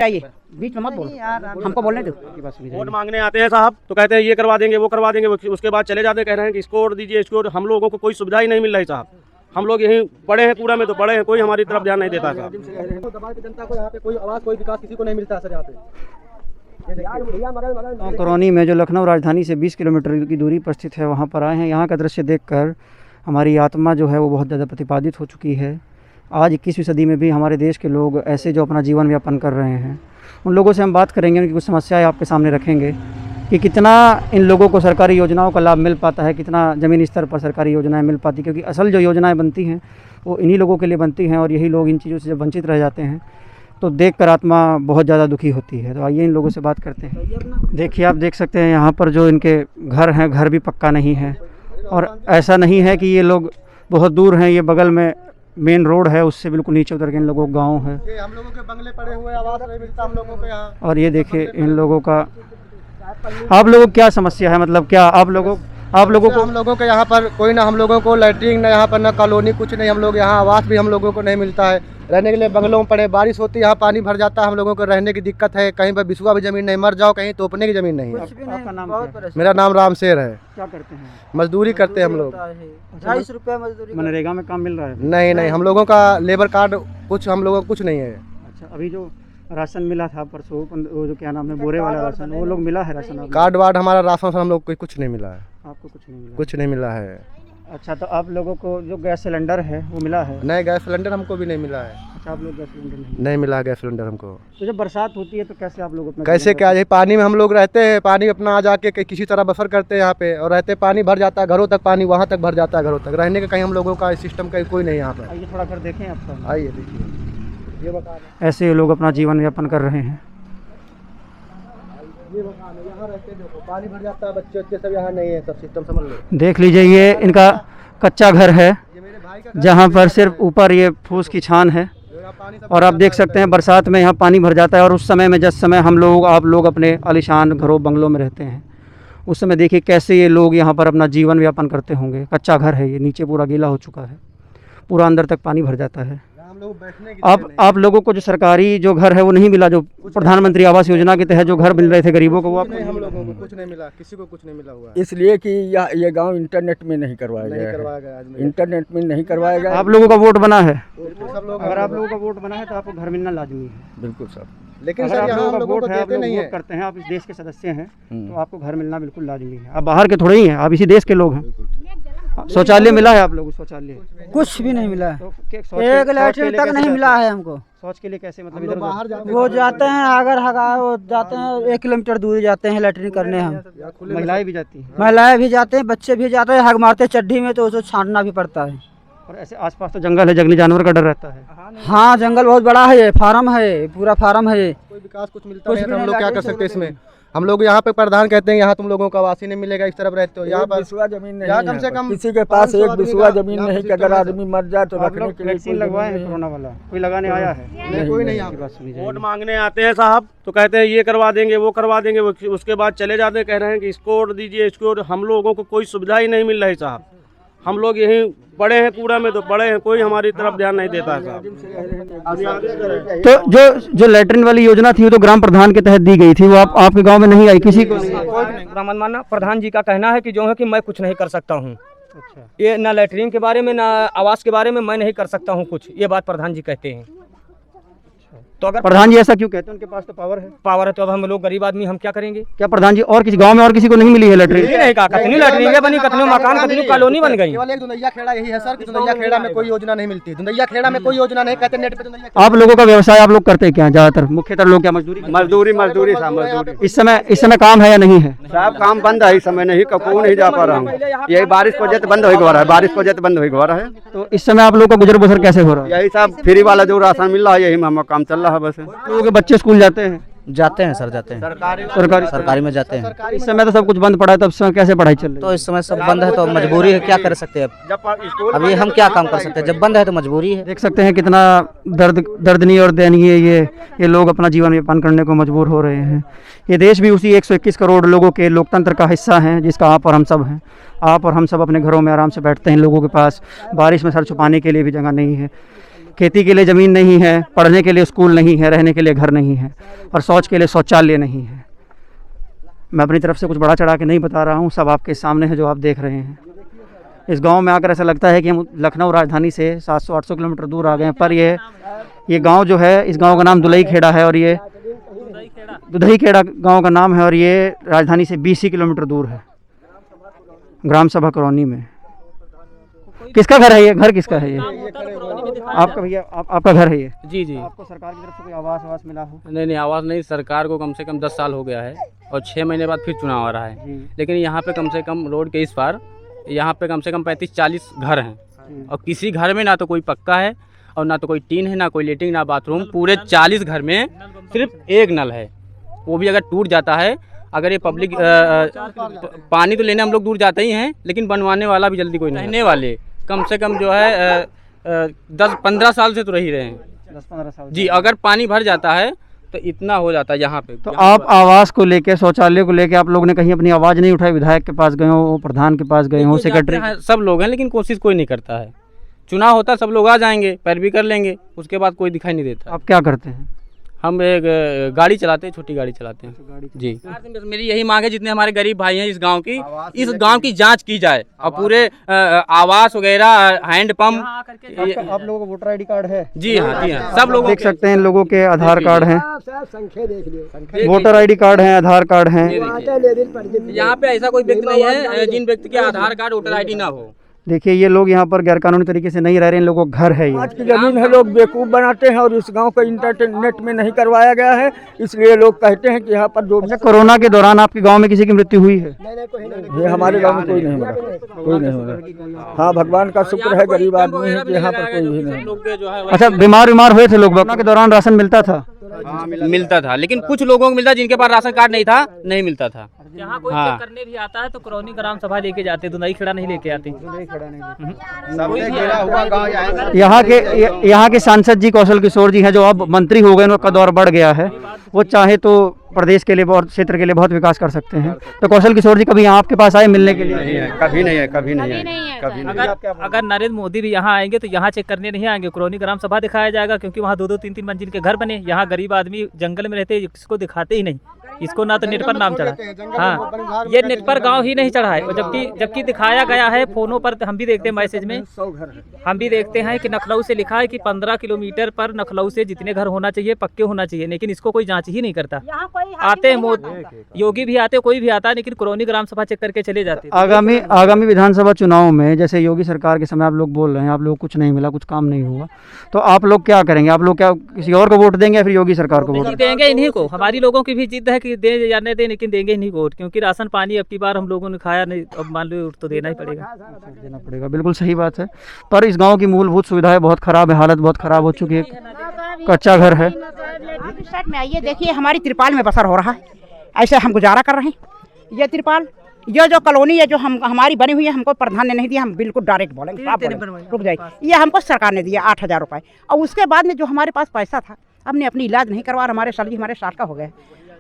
चाहिए बीच में मत बोल, हमको बोलने दो। वोट मांगने आते हैं साहब तो कहते हैं ये करवा देंगे वो करवा देंगे, उसके बाद चले जाते हैं, कह रहे हैं कि इसको वोट दीजिए इसको। हम लोगों को कोई सुविधा ही नहीं मिल रही साहब। हम लोग यहीं पड़े हैं कूड़ा में तो पड़े हैं, कोई हमारी तरफ ध्यान नहीं देता साहब। जनता को यहाँ पे कोई आवाज़ कोई विकास किसी को नहीं मिलता सर यहाँ पे। करौनी में जो लखनऊ राजधानी से 20 किलोमीटर की दूरी पर स्थित है, वहाँ पर आए हैं। यहाँ का दृश्य देखकर हमारी आत्मा जो है वो बहुत ज़्यादा प्रतिपादित हो चुकी है। आज 21वीं सदी में भी हमारे देश के लोग ऐसे जो अपना जीवन यापन कर रहे हैं, उन लोगों से हम बात करेंगे, उनकी कुछ समस्याएं आपके सामने रखेंगे कि कितना इन लोगों को सरकारी योजनाओं का लाभ मिल पाता है, कितना ज़मीनी स्तर पर सरकारी योजनाएं मिल पाती, क्योंकि असल जो योजनाएं बनती हैं वो इन्हीं लोगों के लिए बनती हैं और यही लोग इन चीज़ों से जब वंचित रह जाते हैं तो देखकर आत्मा बहुत ज़्यादा दुखी होती है। तो आइए इन लोगों से बात करते हैं। देखिए, आप देख सकते हैं यहाँ पर जो इनके घर हैं, घर भी पक्का नहीं है और ऐसा नहीं है कि ये लोग बहुत दूर हैं, ये बगल में मेन रोड है, उससे बिल्कुल नीचे उतर के इन लोगों का गाँव है। ये हम लोगों के बंगले पड़े हुए, आवाज़ नहीं मिलता हम लोगों को यहाँ। और ये देखिए इन लोगों का, आप लोगों की क्या समस्या है, मतलब क्या आप लोगों को हम लोगों के यहाँ पर कोई ना, हम लोगों को लैट्रिन ना यहाँ पर ना कॉलोनी कुछ नहीं, हम लोग यहाँ आवास भी हम लोगों को नहीं मिलता है। रहने के लिए बंगलों में पड़े, बारिश होती है यहाँ पानी भर जाता है, हम लोगों को रहने की दिक्कत है। कहीं पर बिसुआ भी ज़मीन नहीं, मर जाओ कहीं तोपने की ज़मीन नहीं है। आपका नाम क्या है? मेरा नाम राम शेर है। क्या करते हैं? मजदूरी करते हैं हम लोग। 250 रुपये मजदूरी। मनरेगा में काम मिल रहा है? नहीं, हम लोगों का लेबर कार्ड कुछ हम लोगों को कुछ नहीं है। अच्छा, अभी जो राशन मिला था परसों, वो जो क्या नाम है, बोरे वाला राशन, वो लोग मिला है राशन? कार्ड वार्ड हमारा राशन हम लोग को कुछ नहीं मिला है। आपको कुछ नहीं मिला? कुछ नहीं मिला है। अच्छा, तो आप लोगों को जो गैस सिलेंडर है वो मिला है? नहीं, गैस सिलेंडर हमको भी नहीं मिला है। अच्छा, आप लोग गैस सिलेंडर नहीं मिला गैस सिलेंडर हमको। तो जब बरसात होती है तो कैसे आप लोग अपना कैसे क्या है, पानी में हम लोग रहते हैं, पानी अपना आ जाके किसी तरह बसर करते हैं यहाँ पे और रहते, पानी भर जाता है घरों तक, पानी वहाँ तक भर जाता है घरों तक। रहने का कहीं हम लोगों का सिस्टम का कोई नहीं यहाँ पर। आइए थोड़ा कर देखें आपका। आइए देखिए, ये मकान है। ऐसे ये लोग अपना जीवन यापन कर रहे हैं। ये मकान है, यहाँ रहते देखो पानी भर जाता है, बच्चे सब यहाँ नहीं है, सब सिस्टम समझ लो। देख लीजिए, ये इनका कच्चा घर है ये मेरे भाई का जहाँ पर सिर्फ ऊपर ये फूस की छान है और आप देख सकते हैं बरसात में यहाँ पानी भर जाता है। और उस समय में जिस समय आप लोग अपने आलीशान घरों बंगलों में रहते हैं, उस समय देखिए कैसे ये लोग यहाँ पर अपना जीवन यापन करते होंगे। कच्चा घर है, ये नीचे पूरा गीला हो चुका है, पूरा अंदर तक पानी भर जाता है। हम लोग बैठने की आप लोगों को जो सरकारी जो घर है वो नहीं मिला, जो प्रधानमंत्री आवास योजना के तहत जो घर मिल रहे थे गरीबों को, वो आपको हम लोगों को कुछ नहीं मिला, किसी को कुछ नहीं मिला हुआ है। इसलिए कि ये गांव इंटरनेट में नहीं करवाया गया है। इंटरनेट में नहीं करवाया गया। आप लोगों का वोट बना है? सब लोग, अगर आप लोगों का वोट बना है तो आपको घर मिलना लाजमी है। बिल्कुल सर। लेकिन अगर सर आप यहाँ लोगों हम का लोगों को वोट है, आप देते लोग नहीं वोट है। करते हैं, आप इस देश के सदस्य हैं तो आपको घर मिलना बिल्कुल लाजमी है। आप बाहर के थोड़े ही हैं, आप इसी देश के लोग हैं। शौचालय मिला है आप लोगों को? शौचालय कुछ भी नहीं मिला, तो एक लैट्रिन तक नहीं मिला है हमको। शौच के लिए कैसे, मतलब इधर बाहर जाते वो जाते हैं अगर वो जाते हैं 1 किलोमीटर दूर जाते हैं लैट्रिन करने। हम महिलाएं भी जाती हैं? महिलाएं भी जाते हैं, बच्चे भी जाते हैं, हग मारते चड्ढी में तो उसे छांटना भी पड़ता है। और ऐसे आसपास तो जंगल है, जंगली जानवर का डर रहता है। हाँ, जंगल बहुत बड़ा है, ये फार्म है, पूरा फार्म है ये। कोई विकास कुछ मिलता नहीं है, तो हम लोग क्या कर सकते हैं इसमें। हम लोग यहाँ पे प्रधान कहते हैं यहाँ तुम लोगों का वासी नहीं मिलेगा, इस तरफ रहते हो। यहाँ पर बिसुआ जमीन नहीं यहाँ है, कम से कम किसी के पास 500 एक बिसुआ आदमी जमीन का नहीं कि यहाँ अगर पे आदमी मर जाए तो आप रखने लोग के लिए वैक्सीन लगवाए हैं कोरोना वाला? कोई लगाने आया है? नहीं, कोई नहीं यहाँ की बात सुनी जाए। वोट मांगने आते हैं साहब तो कहते हैं ये करवा देंगे वो करवा देंगे, उसके बाद चले जाते हैं, कह रहे हैं कि इसको वोट दीजिए इसको। हम लोगों को कोई सुविधा ही नहीं मिल रही साहब। हम लोग यहीं पड़े हैं कूड़ा में तो पड़े हैं, कोई हमारी तरफ ध्यान नहीं देता है साहब। तो जो लैट्रिन वाली योजना थी वो तो ग्राम प्रधान के तहत दी गई थी, वो आपके गांव में नहीं आई? किसी को ब्राह्मण मानना, प्रधान जी का कहना है कि जो है कि मैं कुछ नहीं कर सकता हूँ। अच्छा, ये ना लैट्रिन के बारे में ना आवास के बारे में मैं नहीं कर सकता हूँ कुछ, ये बात प्रधान जी कहते हैं। तो अगर प्रधान जी ऐसा क्यों कहते हैं? उनके पास तो पावर है। पावर है तो अब हम लोग गरीब आदमी हम क्या करेंगे? क्या प्रधान जी और किसी गांव में और किसी को नहीं मिली है लैट्रिन? ये नहीं कहा, कतनी लैट्रिन बनी, कतनी मकान, कतनी कॉलोनी बन गई। केवल एक दुंदैया खेड़ा यही है सर कि दुंदैया खेड़ा में कोई योजना नहीं मिलती। दुंदैया खेड़ा में कोई योजना नहीं, कहते नेट पे दुंदैया। आप लोगों का व्यवसाय आप लोग करते क्या ज्यादातर? मुख्यतः लोग क्या मजदूरी? मजदूरी साहब, मजदूरी। इस समय काम है या नहीं है? साहब काम बंद है, इस समय नहीं, कपूर नहीं जा पा रहा हूँ। यही बारिश को जत बंद हो रहा है, बारिश को जत बंद हो रहा है। तो इस समय आप लोगों का गुजर बसर कैसे हो रहा है? यही साहब फ्री वाला जो राशन मिल रहा है, यही में हमारा काम चल रहा है बस। लोगों के बच्चे स्कूल जाते हैं? जाते हैं सर, जाते हैं सरकारी में जाते हैं। इस समय तो सब कुछ बंद पड़ा है, तो इस समय कैसे पढ़ाई चल रही है? तो इस समय सब बंद है तो मजबूरी है, क्या कर सकते हैं अब। अभी हम क्या काम कर सकते हैं, जब बंद है तो मजबूरी है। देख सकते हैं कितना दर्दनीय और दयनीय ये लोग अपना जीवन यापन करने को मजबूर हो रहे हैं। ये देश भी उसी 121 करोड़ लोगों के लोकतंत्र का हिस्सा है, जिसका आप और हम सब हैं। आप और हम सब अपने घरों में आराम से बैठते हैं, लोगों के पास बारिश में सर छुपाने के लिए भी जगह नहीं है। खेती के लिए ज़मीन नहीं है, पढ़ने के लिए स्कूल नहीं है, रहने के लिए घर नहीं है और शौच के लिए शौचालय नहीं है। मैं अपनी तरफ से कुछ बड़ा चढ़ा के नहीं बता रहा हूँ, सब आपके सामने है जो आप देख रहे हैं। इस गांव में आकर ऐसा लगता है कि हम लखनऊ राजधानी से 700-800 किलोमीटर दूर आ गए हैं, पर ये गांव जो है, इस गांव का नाम दुलई खेड़ा है और ये दुधई खेड़ा गांव का नाम है और ये राजधानी से 20 किलोमीटर दूर है, ग्राम सभा कॉलोनी में। किसका घर है ये? घर किसका है ये? आपका भैया? आपका घर है ये? जी जी। आपको सरकार की तरफ से कोई आवास मिला हो? नहीं, आवाज़ नहीं। सरकार को कम से कम 10 साल हो गया है और 6 महीने बाद फिर चुनाव आ रहा है, लेकिन यहाँ पे कम से कम रोड के इस पार यहाँ पे कम से कम 35-40 घर हैं और किसी घर में ना तो कोई पक्का है और ना तो कोई टीन है, ना कोई लेटरिन, ना बाथरूम। पूरे 40 घर में सिर्फ एक नल है, वो भी अगर टूट जाता है। अगर ये पब्लिक पानी तो लेने हम लोग दूर जाते ही हैं, लेकिन बनवाने वाला भी जल्दी कोई नहीं। रहने वाले कम से कम जो है 10-15 साल से तो रह ही रहे हैं। 10-15 साल जी। अगर पानी भर जाता है तो इतना हो जाता है यहाँ पे। तो आप आवास को लेके, शौचालय को लेके आप लोगों ने कहीं अपनी आवाज़ नहीं उठाई? विधायक के पास गए हो, प्रधान के पास गए हो, सेक्रेटरी? सब लोग हैं, लेकिन कोशिश कोई नहीं करता है। चुनाव होता सब लोग आ जाएंगे, पैरवी कर लेंगे, उसके बाद कोई दिखाई नहीं देता। आप क्या करते हैं? हम एक गाड़ी चलाते हैं, छोटी गाड़ी चलाते हैं जी। मेरी यही मांग है, जितने हमारे गरीब भाई हैं इस गांव की जांच की जाए और पूरे आवास वगैरह, हैंडपंप। आप लोगों को वोटर आईडी कार्ड है? जी हाँ, जी हाँ, सब लोग देख सकते हैं, लोगों के आधार कार्ड हैं, वोटर आईडी कार्ड है, आधार कार्ड है। यहाँ पे ऐसा कोई व्यक्ति नहीं है जिन व्यक्ति के आधार कार्ड, वोटर आईडी ना हो। देखिए, ये लोग यहाँ पर गैरकानूनी तरीके से नहीं रह रहे हैं, इन लोगों का घर है ये। आज की जमीन है, लोग बेवकूफ़ बनाते हैं और इस गांव को इंटरनेट में नहीं करवाया गया है, इसलिए लोग कहते हैं कि यहाँ पर जो। अच्छा, कोरोना के दौरान आपके गांव में किसी की मृत्यु हुई है? ये हमारे गांव में कोई नहीं मरा, कोई नहीं मरा। हाँ, भगवान का शुक्र है, गरीब आदमी है कि यहाँ पर कोई भी नहीं। अच्छा, बीमार हुए थे लोग? कोरोना के दौरान राशन मिलता था? मिलता था, लेकिन कुछ लोगों को मिलता, जिनके पास राशन कार्ड नहीं था, नहीं मिलता था। यहाँ कोई चेक करने भी आता है तो कॉलोनी ग्राम सभा लेके जाते, दुधई खेड़ा नहीं लेके आते। यहाँ के सांसद जी कौशल किशोर जी हैं, जो अब मंत्री हो गए, उनका दौर बढ़ गया है, वो चाहे तो प्रदेश के लिए और क्षेत्र के लिए बहुत विकास कर सकते हैं। तो कौशल किशोर जी कभी यहाँ आपके पास आए मिलने के लिए? कभी नहीं है, कभी नहीं है। अगर नरेंद्र मोदी भी यहाँ आएंगे तो यहाँ चेक करने नहीं आएंगे, कॉलोनी ग्राम सभा दिखाया जाएगा, क्योंकि वहाँ 2-2, 3-3 मंजिल के घर बने। यहाँ गरीब आदमी जंगल में रहते, इसको दिखाते ही नहीं, इसको ना तो नेट पर नाम चढ़ा। हाँ, ये नेट पर गांव ही नहीं चढ़ा है, और जबकि दिखाया गया है फोनों पर। हम भी देखते हैं मैसेज में, हम भी देखते हैं कि लखनऊ से लिखा है कि 15 किलोमीटर पर लखनऊ से जितने घर होना चाहिए पक्के होना चाहिए, लेकिन इसको कोई जांच ही नहीं करता। आते हैं योगी भी आते, कोई भी आता है, लेकिन कॉलोनी ग्राम सभा चेक करके चले जाते हैं। आगामी विधानसभा चुनाव में, जैसे योगी सरकार के समय आप लोग बोल रहे हैं आप लोग कुछ नहीं मिला, कुछ काम नहीं हुआ, तो आप लोग क्या करेंगे? आप लोग क्या किसी और को वोट देंगे या फिर योगी सरकार को वोट देंगे? इन्हीं को। हमारी लोगों की भी जिद है कि दे या नहीं दे, लेकिन देंगे इन्हीं को, क्योंकि राशन पानी अब की बार हम लोगों ने खाया नहीं, अब मान लो तो देना ही पड़ेगा। बिल्कुल सही बात है, पर इस गाँव की मूलभूत सुविधाएं बहुत खराब है, हालत बहुत खराब हो चुकी है। कच्चा घर है। साइड में आइए, देखिए हमारी त्रिपाल में बसर हो रहा है, ऐसे हम गुजारा कर रहे हैं। ये त्रिपाल, ये जो कॉलोनी है जो हमारी बनी हुई है, हमको प्रधान ने नहीं दिया, हम बिल्कुल डायरेक्ट बोलेंगे, रुक जाइए। ये हमको सरकार ने दिया 8,000 रुपये, और उसके बाद में जो हमारे पास पैसा था, हमने अपनी इलाज नहीं करवा, हमारे सर जी हमारे 60 का हो गए।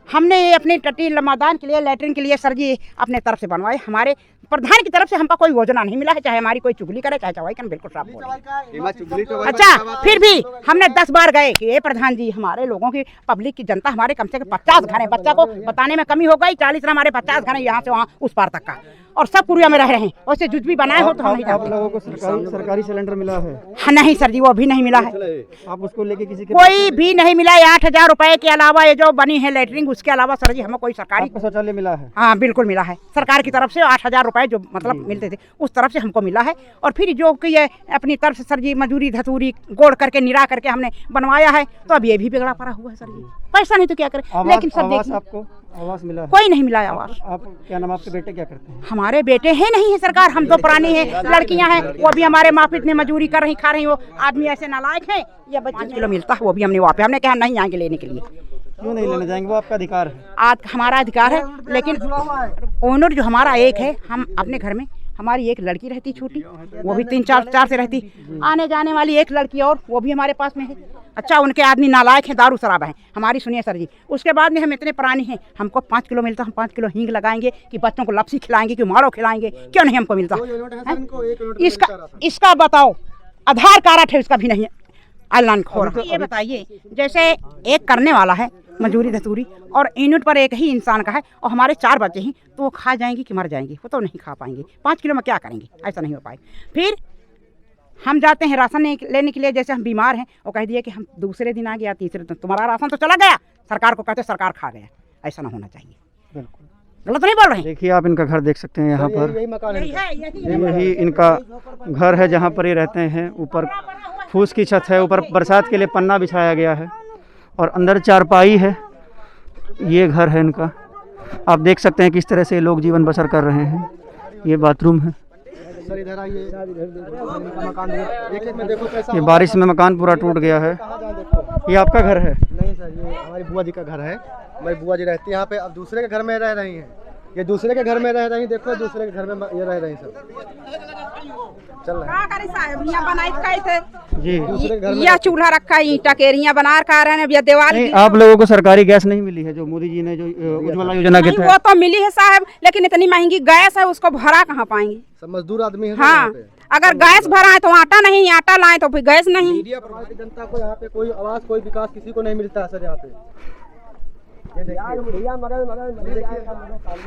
हमने ये अपनी टट्टी मैदान के लिए, लैट्रिन के लिए सर जी अपने तरफ से बनवाए। हमारे प्रधान की तरफ से हमको कोई योजना नहीं मिला है, चाहे हमारी कोई चुगली करे चाहे चवाई करे, बिल्कुल साफ बोले। अच्छा, फिर भी हमने 10 बार गए कि ये प्रधान जी, हमारे लोगों की, पब्लिक की, जनता हमारे कम से कम 50 घर है, बच्चा को बताने में कमी हो गई, 40 हमारे 50 घर है, यहाँ से वहाँ उस पार तक का, और सब पुरिया में रह रहे हैं। वैसे जुज भी बनाए हो तो हम नहीं जानते। आप लोगों को सरकारी सिलेंडर मिला है? हाँ, नहीं सर जी, वो भी नहीं मिला है। आप उसको लेके किसी के कोई भी नहीं मिला है। 8,000 रुपए के अलावा ये जो बनी है लैटरिन, उसके अलावा सर जी हमें कोई सरकारी शौचालय मिला है? हाँ, बिल्कुल मिला है, सरकार की तरफ से 8,000 रुपए जो मतलब मिलते थे, उस तरफ से हमको मिला है। और फिर जो कि ये अपनी तरफ से सर जी मजूरी धतूरी गोड़ करके निरा करके हमने बनवाया है, तो अब ये भी बिगड़ा पड़ा हुआ है सर जी। पैसा नहीं तो क्या करें, लेकिन सब देखिए आपको आवास मिला है? कोई नहीं मिला है आवास। आप क्या नाम, आपके बेटे क्या करते हैं? हमारे बेटे हैं नहीं है सरकार, हम तो पुरानी हैं, लड़कियां हैं, वो भी हमारे माफिक में मजूरी कर रही, खा रही। वो आदमी ऐसे नालायक है, ये 25 किलो मिलता है, वो भी हमने वहाँ पे, हमने कहा नहीं आएंगे लेने के लिए। क्यों नहीं लेने जाएंगे? वो आपका अधिकार है। आज हमारा अधिकार है, लेकिन ओनर जो हमारा एक है, हम अपने घर में हमारी एक लड़की रहती छोटी, वो भी 3-4 से रहती, आने जाने वाली एक लड़की और वो भी हमारे पास में है। अच्छा, उनके आदमी नालायक हैं, दारू शराब हैं। हमारी सुनिए सर जी, उसके बाद में हम इतने पुरानी हैं, हमको 5 किलो मिलता, हम 5 किलो हींग लगाएंगे कि बच्चों को लपसी खिलाएंगे कि मारो खिलाएंगे, क्यों नहीं हमको मिलता? इसका बताओ, आधार कार्ड है उसका भी नहीं है, ऑनलाइन हो रहा है। ये बताइए, जैसे एक करने वाला है मजदूरी धतूरी और यूनिट पर एक ही इंसान का है और हमारे 4 बच्चे हैं, तो वो खा जाएंगे कि मर जाएंगे? वो तो नहीं खा पाएंगे। 5 किलो में क्या करेंगे? ऐसा नहीं हो पाए। फिर हम जाते हैं राशन लेने के लिए, जैसे हम बीमार हैं और कह दिए कि हम दूसरे दिन आ गया, तीसरे दिन तुम्हारा राशन तो चला गया, सरकार को कहते सरकार खा गया। ऐसा ना होना चाहिए। बिल्कुल गलत नहीं बोल रहे हैं। देखिए आप इनका घर देख सकते हैं यहाँ पर, यही मकान है। यही इनका घर है जहाँ पर ये रहते हैं। ऊपर फूस की छत है, ऊपर बरसात के लिए पन्ना बिछाया गया है और अंदर चारपाई है। ये घर है इनका। आप देख सकते हैं किस तरह से लोग जीवन बसर कर रहे हैं। ये बाथरूम है। सर इधर आइए, मकान एक में देखो कैसा। ये बारिश में मकान पूरा टूट गया है। ये आपका घर है? नहीं सर, ये हमारी बुआ जी का घर है। हमारी बुआ जी रहती है यहाँ पे। अब दूसरे के घर में रह रही हैं, ये दूसरे के घर में रह रही। देखो दूसरे के घर में ये रह रही सब। चल रहा है जी। यह चूल्हा रखा है, ईंटा केरियां बना रखा रहे हैं, दीवार। आप लोगों को सरकारी गैस नहीं मिली है जो मोदी जी ने जो उज्ज्वला योजना के वो तहत? तो मिली है साहब, लेकिन इतनी महंगी गैस है, उसको भरा कहाँ पाएंगे? सब मजदूर आदमी है। हाँ, अगर गैस भरा है तो आटा नहीं, आटा लाए तो फिर गैस नहीं। मीडिया पर भारतीय जनता को यहाँ पे कोई आवाज, कोई विकास किसी को नहीं मिलता है सर यहाँ पे।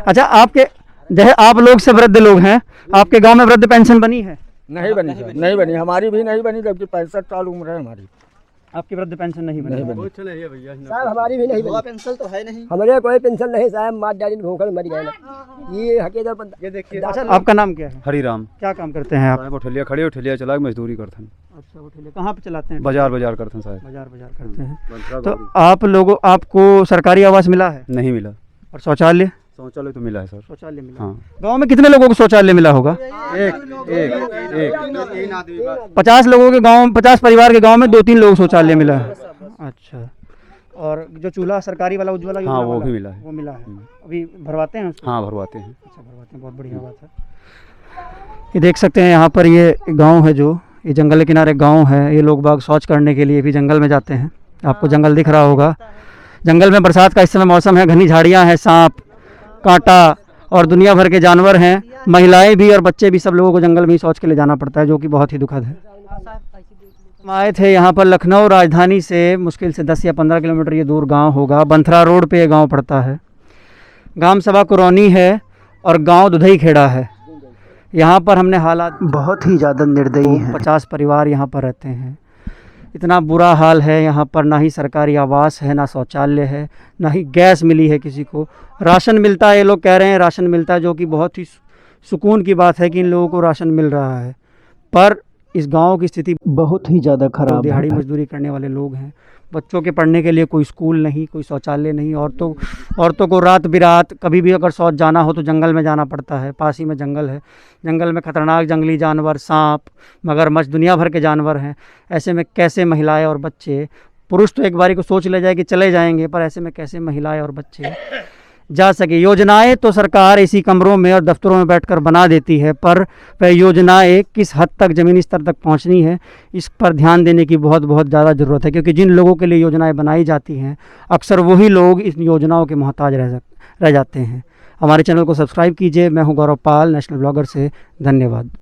अच्छा, आपके जैसे आप लोग से वृद्ध लोग हैं, आपके गांव में वृद्ध पेंशन बनी है? नहीं बनी सर, नहीं बनी। हमारी भी नहीं बनी, जबकि 65 साल उम्र है हमारी। आपकी वृद्ध पेंशन नहीं बनी? साहब हमारी भी नहीं बनी। पेंशन तो है नहीं, हमारे कोई पेंशन नहीं साहब। मार डाली भूखल मर गए ना। ये हकीकत बंदा। ये देखिए। अच्छा, आपका नाम क्या है? हरिराम। क्या काम करते हैं आप? उठलिया खड़े उठलिया चला मजदूरी करते हैं। अच्छा, वो ठेले कहाँ पे चलाते हैं? बाजार करते हैं साहब। बाजार करते हैं। तो आप लोगों, आपको सरकारी आवास मिला है? नहीं मिला। और शौचालय? शौचालय तो मिला है सर। शौचालय मिला। हाँ। गांव में कितने लोगों को शौचालय मिला होगा? एक 50 लोगों के गांव, 50 परिवार के गांव में 2-3 लोग शौचालय मिला है। अच्छा, और जो चूल्हा सरकारी वाला उज्ज्वला योजना हाँ वो वाला, भी मिला है। वो मिला है। अभी भरवाते हैं उसको? हाँ भरवाते हैं। अच्छा, भरवाते हैं, बहुत बढ़िया बात है। ये देख सकते हैं यहाँ पर ये गांव है, जो ये जंगल के किनारे गांव है। ये लोग बाग शौच करने के लिए भी जंगल में जाते हैं। आपको जंगल दिख रहा होगा। जंगल में बरसात का इस समय मौसम है, घनी झाड़ियाँ हैं, सांप कांटा और दुनिया भर के जानवर हैं। महिलाएं भी और बच्चे भी, सब लोगों को जंगल में ही शौच के लिए जाना पड़ता है, जो कि बहुत ही दुखद है। हम आए थे यहाँ पर लखनऊ राजधानी से मुश्किल से 10 या 15 किलोमीटर ये दूर गांव होगा। बंथरा रोड पे ये गांव पड़ता है। ग्राम सभा कुरौनी है और गांव दुधई खेड़ा है। यहाँ पर हमने हालात बहुत ही ज़्यादा निर्दयी हैं। 50 परिवार यहाँ पर रहते हैं। इतना बुरा हाल है यहाँ पर। ना ही सरकारी आवास है, ना शौचालय है, ना ही गैस मिली है किसी को। राशन मिलता है, ये लोग कह रहे हैं राशन मिलता है, जो कि बहुत ही सुकून की बात है कि इन लोगों को राशन मिल रहा है। पर इस गांव की स्थिति बहुत ही ज़्यादा खराब है। दिहाड़ी मजदूरी करने वाले लोग हैं। बच्चों के पढ़ने के लिए कोई स्कूल नहीं, कोई शौचालय नहीं। औरतों को रात बिरात कभी भी अगर शौच जाना हो तो जंगल में जाना पड़ता है। पास ही में जंगल है। जंगल में खतरनाक जंगली जानवर, सांप, मगरमच्छ, दुनिया भर के जानवर हैं। ऐसे में कैसे महिलाएं और बच्चे, पुरुष तो एक बारी को सोच ले जाए कि चले जाएंगे, पर ऐसे में कैसे महिलाएं और बच्चे जा सके। योजनाएं तो सरकार इसी कमरों में और दफ्तरों में बैठकर बना देती है, पर वह योजनाएं किस हद तक ज़मीनी स्तर तक पहुंचनी है, इस पर ध्यान देने की बहुत ज़्यादा ज़रूरत है। क्योंकि जिन लोगों के लिए योजनाएं बनाई जाती हैं, अक्सर वही लोग इन योजनाओं के मोहताज रह जाते हैं। हमारे चैनल को सब्सक्राइब कीजिए। मैं हूं गौरव पाल, नेशनल ब्लॉगर से। धन्यवाद।